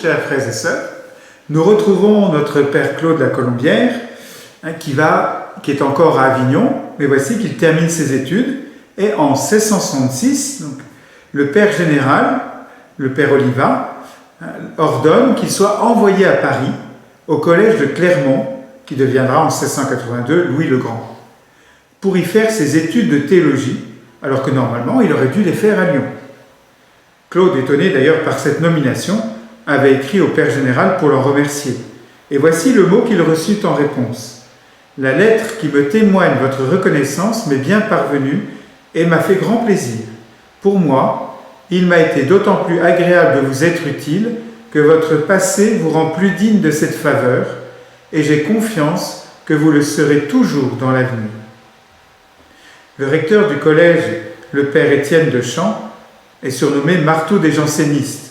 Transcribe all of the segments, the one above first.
chers frères et sœurs. Nous retrouvons notre Père Claude La Colombière, qui est encore à Avignon, mais voici qu'il termine ses études. Et en 1666, donc, le Père général, le Père Oliva, ordonne qu'il soit envoyé à Paris, au collège de Clermont, qui deviendra en 1682 Louis le Grand, pour y faire ses études de théologie, alors que normalement il aurait dû les faire à Lyon. Claude, étonné d'ailleurs par cette nomination, avait écrit au Père général pour l'en remercier. Et voici le mot qu'il reçut en réponse. « La lettre qui me témoigne votre reconnaissance m'est bien parvenue et m'a fait grand plaisir. Pour moi, il m'a été d'autant plus agréable de vous être utile que votre passé vous rend plus digne de cette faveur et j'ai confiance que vous le serez toujours dans l'avenir. » Le recteur du collège, le Père Étienne de Champs, est surnommé Marteau des jansénistes.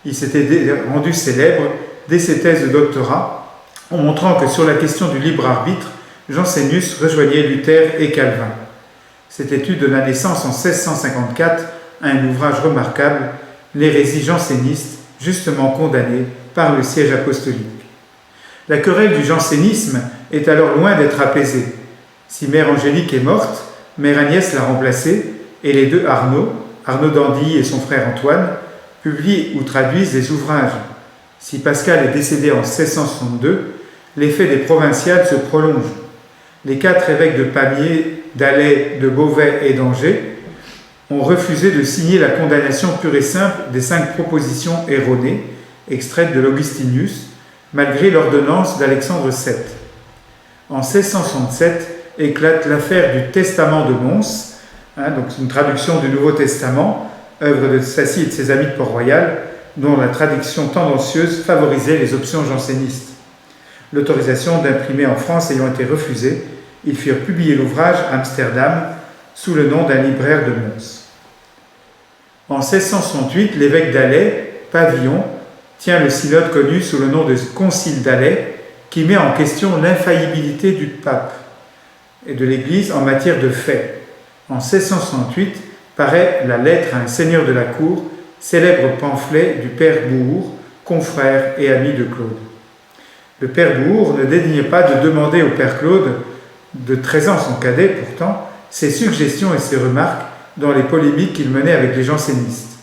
Il s'était rendu célèbre dès ses thèses de doctorat, en montrant que sur la question du libre arbitre, Jansénius rejoignait Luther et Calvin. Cette étude donna naissance en 1654 à un ouvrage remarquable, l'hérésie janséniste, justement condamnée par le siège apostolique. La querelle du jansénisme est alors loin d'être apaisée. Si Mère Angélique est morte, Mère Agnès l'a remplacée, et les deux Arnaud d'Andilly et son frère Antoine, publient ou traduisent des ouvrages. Si Pascal est décédé en 1662, l'effet des provinciales se prolonge. Les 4 évêques de Pamiers, d'Alais, de Beauvais et d'Angers ont refusé de signer la condamnation pure et simple des 5 propositions erronées, extraites de l'Augustinus, malgré l'ordonnance d'Alexandre VII. En 1667 éclate l'affaire du Testament de Mons, donc une traduction du Nouveau Testament, œuvre de Sacy et de ses amis de Port-Royal, dont la traduction tendancieuse favorisait les options jansénistes. L'autorisation d'imprimer en France ayant été refusée, ils firent publier l'ouvrage à Amsterdam sous le nom d'un libraire de Mons. En 1668, l'évêque d'Alais, Pavillon, tient le synode connu sous le nom de Concile d'Alais, qui met en question l'infaillibilité du pape et de l'Église en matière de fait. En 1668, paraît la lettre à un seigneur de la cour, célèbre pamphlet du père Bourg, confrère et ami de Claude. Le père Bourg ne dédaignait pas de demander au père Claude, de 13 ans son cadet pourtant, ses suggestions et ses remarques dans les polémiques qu'il menait avec les jansénistes.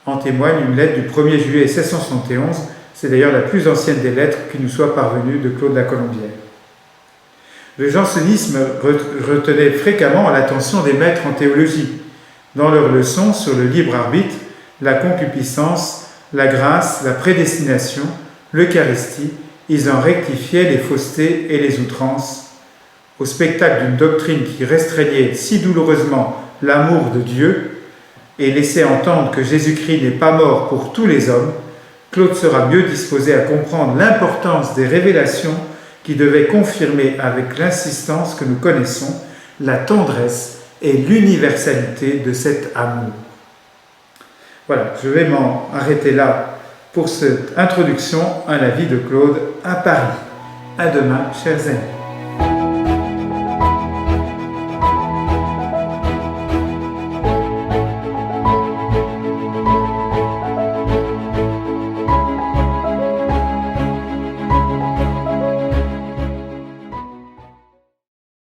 En témoigne une lettre du 1er juillet 1671, c'est d'ailleurs la plus ancienne des lettres qui nous soit parvenue de Claude La Colombière. Le jansénisme retenait fréquemment l'attention des maîtres en théologie, dans leurs leçons sur le libre arbitre, la concupiscence, la grâce, la prédestination, l'Eucharistie. Ils en rectifiaient les faussetés et les outrances. Au spectacle d'une doctrine qui restreignait si douloureusement l'amour de Dieu et laissait entendre que Jésus-Christ n'est pas mort pour tous les hommes, Claude sera mieux disposé à comprendre l'importance des révélations qui devaient confirmer avec l'insistance que nous connaissons la tendresse et l'universalité de cet amour. Voilà, je vais m'en arrêter là pour cette introduction à la vie de Claude à Paris. À demain, chers amis.